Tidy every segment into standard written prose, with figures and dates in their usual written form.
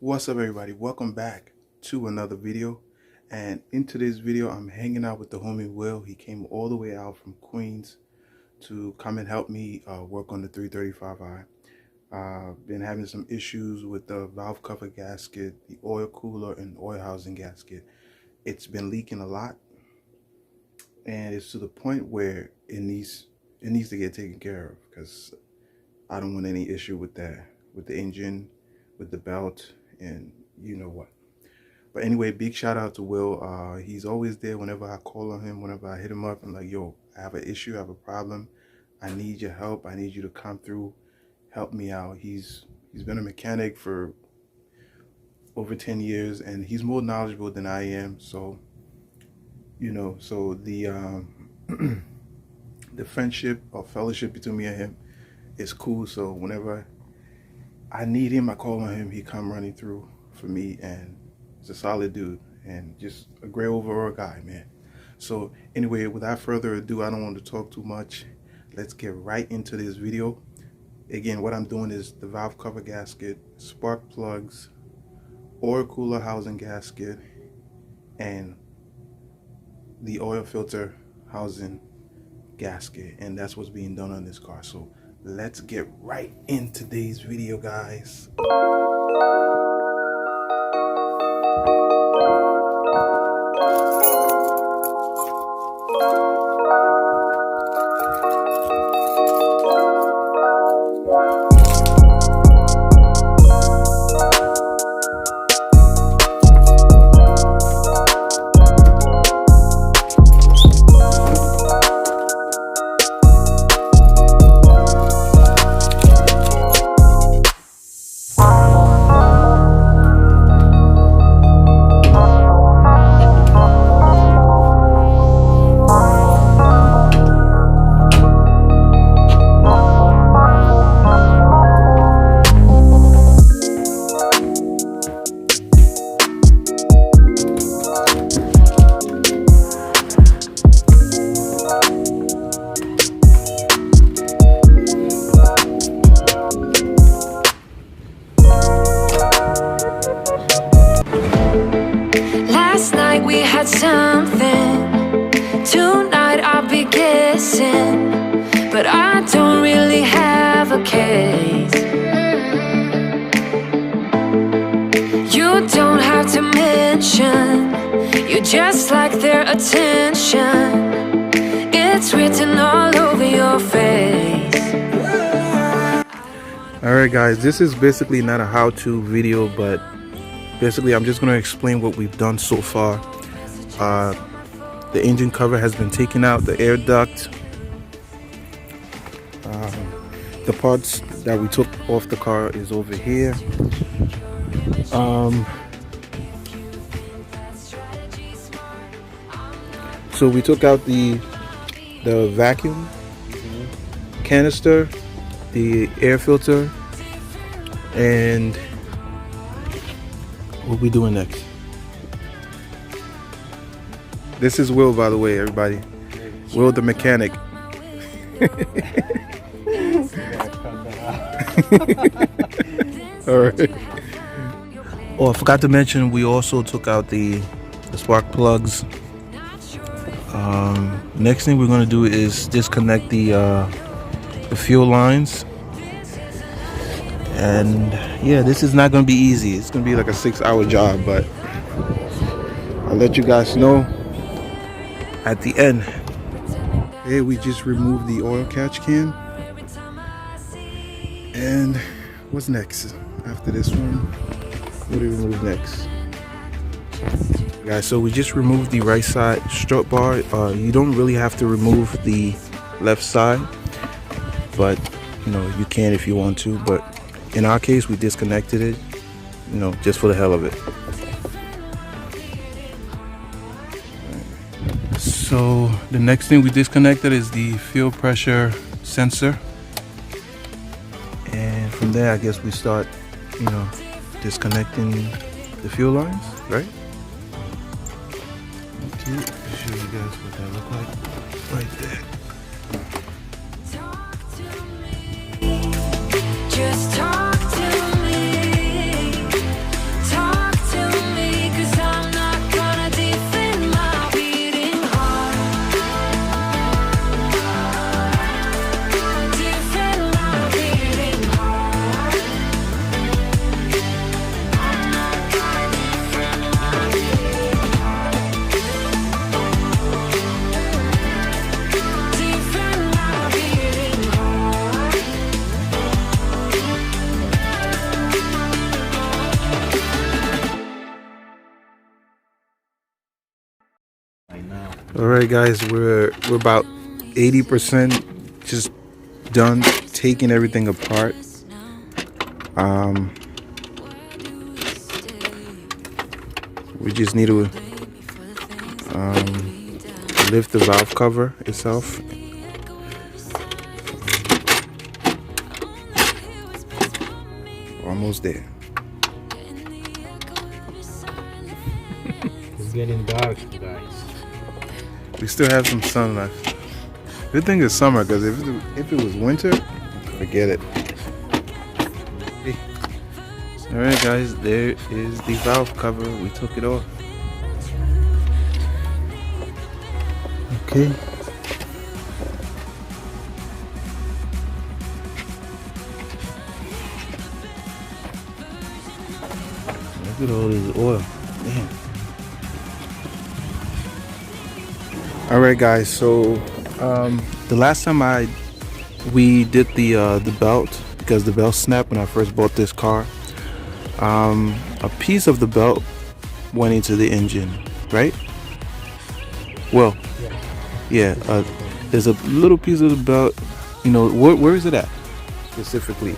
What's up, everybody? Welcome back to another video. And in today's video, I'm hanging out with the homie Will. He came all the way out from Queens to come and help me work on the 335i. Been having some issues with the valve cover gasket, the oil cooler, and oil housing gasket. It's been leaking a lot, and it's to the point where it needs to get taken care of, because I don't want any issue with that, with the engine, with the belt, and you know what. But anyway, big shout out to Will. He's always there whenever I call on him, whenever I hit him up. I'm like, yo, I have an issue, I have a problem. I need your help. I need you to come through, help me out. He's been a mechanic for over 10 years, and he's more knowledgeable than I am. So, you know, so the the friendship or fellowship between me and him is cool. So whenever I need him, I call on him, he come running through for me, and he's a solid dude and just a great overall guy, man. So anyway, without further ado, I don't want to talk too much. Let's get right into this video. Again, what I'm doing is the valve cover gasket, spark plugs, oil cooler housing gasket, and the oil filter housing gasket, and that's what's being done on this car. So let's get right into today's video, guys. Something tonight, I'll be guessing, but I don't really have a case. You don't have to mention, you just like their attention. It's written all over your face. Alright guys, this is basically not a how-to video, but basically I'm just going to explain what we've done so far. The engine cover has been taken out, the air duct, the parts that we took off the car is over here. So we took out the vacuum canister, the air filter, and what we doing next? This is Will, by the way, everybody. Will the mechanic. Alright. Oh, I forgot to mention, we also took out the spark plugs. Next thing we're going to do is disconnect the fuel lines. And yeah, this is not going to be easy. It's going to be like a 6-hour job, but I'll let you guys know at the end. Hey, we just removed the oil catch can. And what's next? After this one, what do we remove next? Guys, so we just removed the right side strut bar. You don't really have to remove the left side, but you know, you can if you want to. But in our case, we disconnected it, you know, just for the hell of it. So the next thing we disconnected is the fuel pressure sensor, and from there I guess we start, you know, disconnecting the fuel lines, right? Okay, show you guys what that look like right there. Just talk to me. All right, guys, we're about 80% just done taking everything apart. We just need to lift the valve cover itself. Almost there. It's getting dark, guys. We still have some sun left. Good thing it's summer, because if it was winter, forget it. All right, guys, there is the valve cover. We took it off. Okay. Look at all this oil. Man. All right, guys. So the last time we did the belt, because the belt snapped when I first bought this car. A piece of the belt went into the engine, right? Well, yeah. There's a little piece of the belt. You know, where is it at specifically?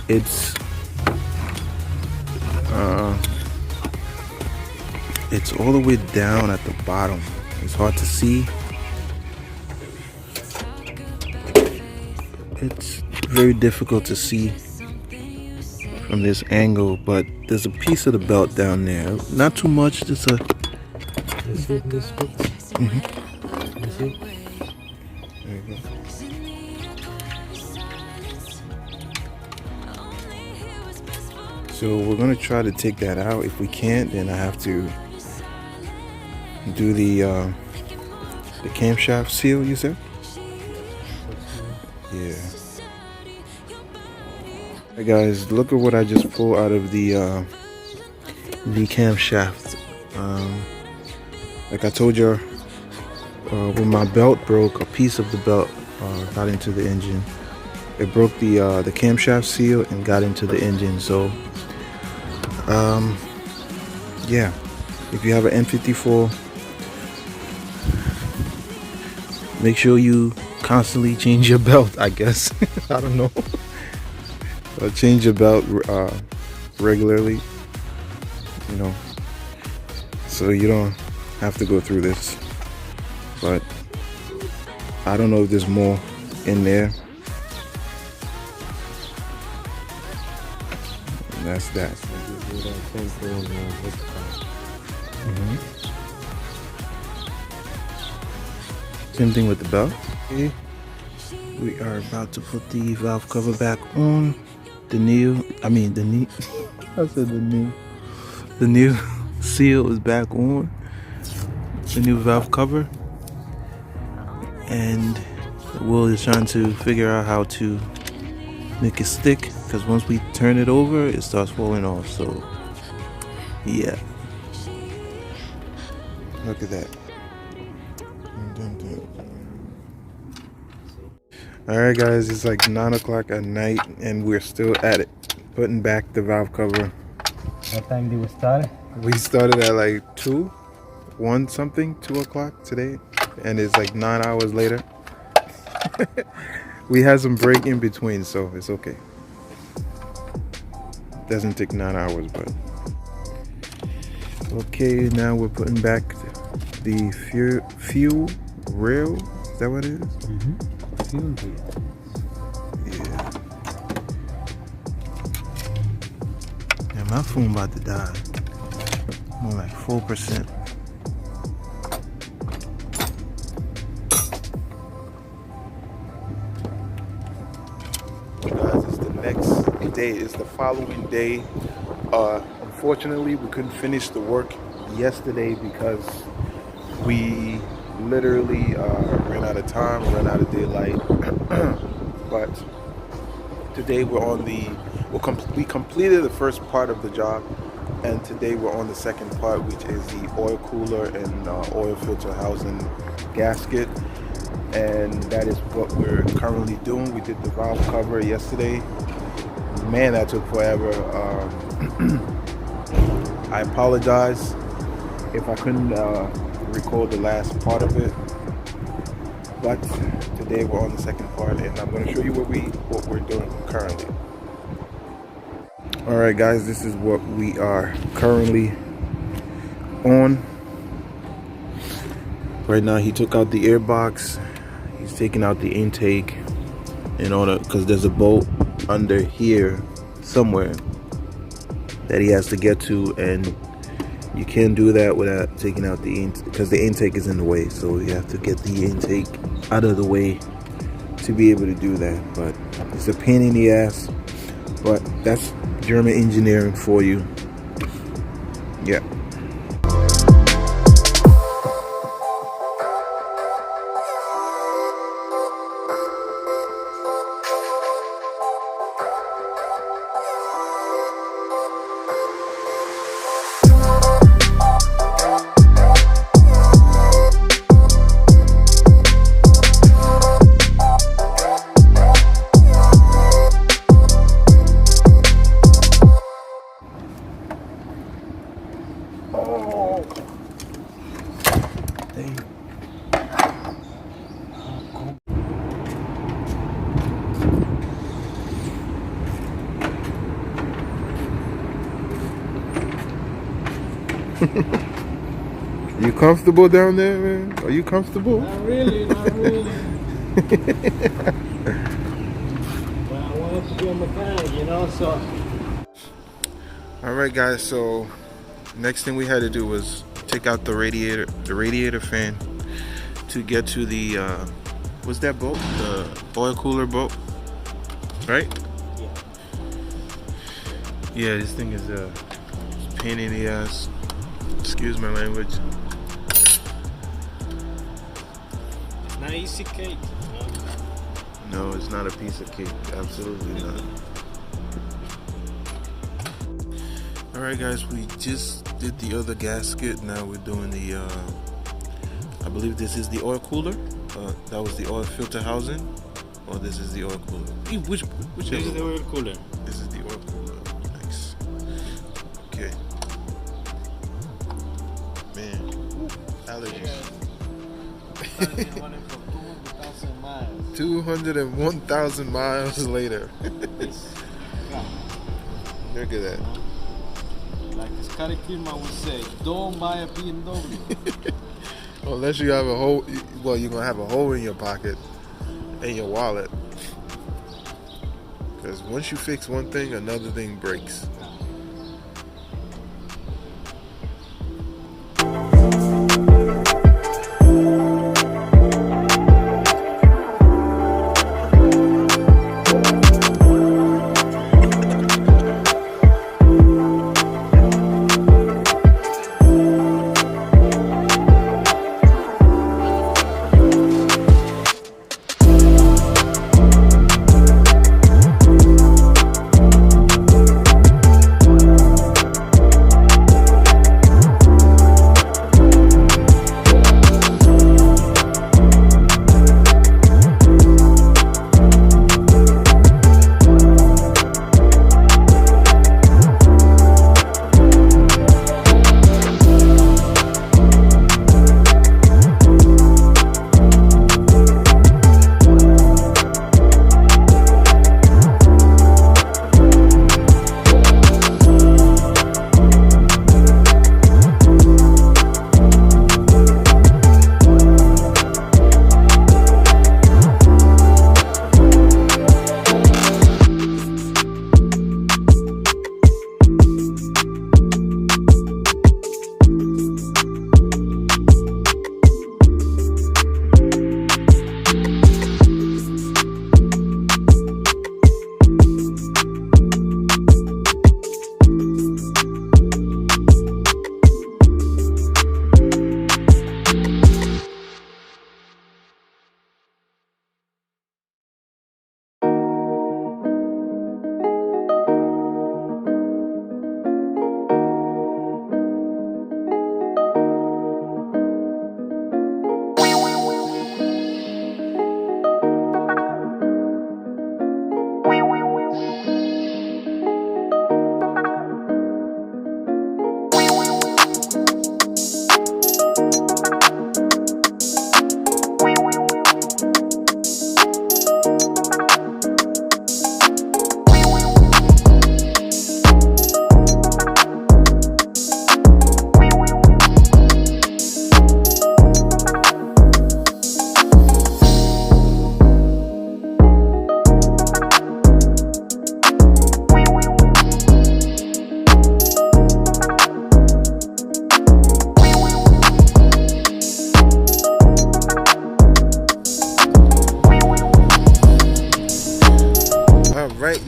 It's all the way down at the bottom. It's hard to see. It's very difficult to see from this angle, but there's a piece of the belt down there. Not too much, just a... This fit? This fit? Mm-hmm. This it? There you go. So we're gonna try to take that out. If we can't, then I have to do the camshaft seal, you said? Yeah. Hey guys, look at what I just pulled out of the camshaft. Like I told you, when my belt broke, a piece of the belt got into the engine. It broke the camshaft seal and got into the engine. So, yeah, if you have an M54, make sure you constantly change your belt, I guess. I don't know. Change your belt regularly, you know, so you don't have to go through this. But I don't know if there's more in there. And that's that. Mm-hmm. Same thing with the belt. Okay. We are about to put the valve cover back on. The new seal is back on. The new valve cover. And Will is trying to figure out how to make it stick, because once we turn it over, it starts falling off. So, yeah. Look at that. Alright guys, it's like 9 o'clock at night and we're still at it, putting back the valve cover. What time did we start? We started at like 2 o'clock today, and it's like 9 hours later. We had some break in between, so it's okay. Doesn't take 9 hours, but okay. Now we're putting back the fuel rail. Is that what it is? Mm-hmm. Yeah. Yeah, my phone about to die. More like 4%. Guys, it's the next day. It's the following day. Unfortunately, we couldn't finish the work yesterday because we literally ran out of time, ran out of daylight. But today we're on we completed the first part of the job, and today we're on the second part, which is the oil cooler and oil filter housing gasket, and that is what we're currently doing. We did the valve cover yesterday. Man, that took forever. I apologize if I couldn't record the last part of it, but today we're on the second part, and I'm going to show you what we're doing currently. All right, guys, this is what we are currently on. Right now, he took out the air box. He's taking out the intake in order, because there's a bolt under here somewhere that he has to get to, and you can't do that without taking out the intake, because the intake is in the way. So you have to get the intake out of the way to be able to do that. But it's a pain in the ass, but that's German engineering for you. Yeah. You comfortable down there, man? Are you comfortable? Not really, not really. But I wanted to be a mechanic, you know, so. Alright, guys, so next thing we had to do was take out the radiator fan to get to the what's that bolt? The oil cooler bolt, right? Yeah. Yeah, this thing is a pain in the ass. Excuse my language. It's not easy cake. No, it's not a piece of cake. Absolutely not. Alright, guys, we just did the other gasket. Now we're doing the I believe this is the oil cooler. That was the oil filter housing, or this is the oil cooler. Whichever. This is the oil cooler. This is the oil cooler. Nice. Okay. Man, allergies. 201,000 miles later. Look at that. Like Scotty Pilgrim would say, don't buy a BMW. Unless you have a hole, well, you're gonna have a hole in your pocket and your wallet. Because once you fix one thing, another thing breaks.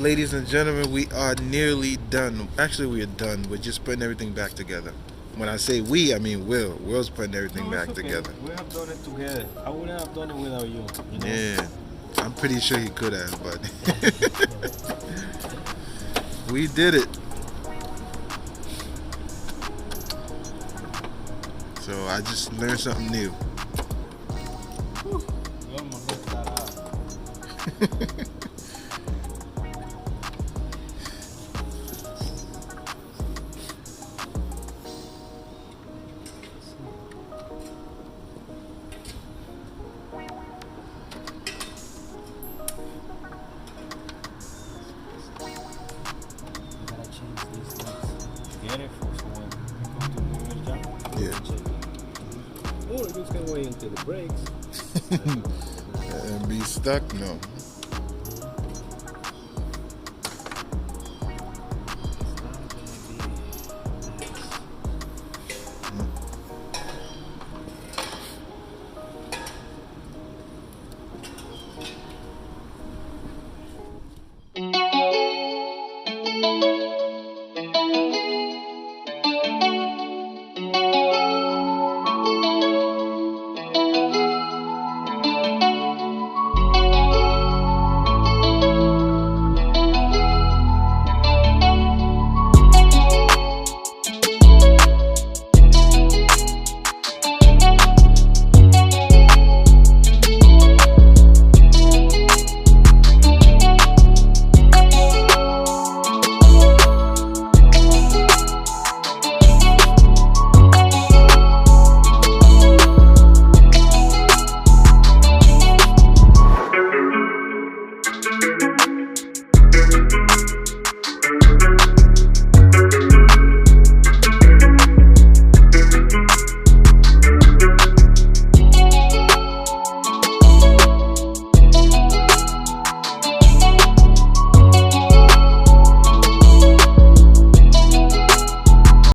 ladies and gentlemen, we are nearly done. Actually, we are done. We're just putting everything back together. When I say we, I mean Will. Will's putting everything back together. We have done it together. I wouldn't have done it without you. You know? Yeah, I'm pretty sure he could have, but we did it. So I just learned something new. Get it for someone who come to New York job. Yeah. Or you can wait until the breaks. And be stuck? No.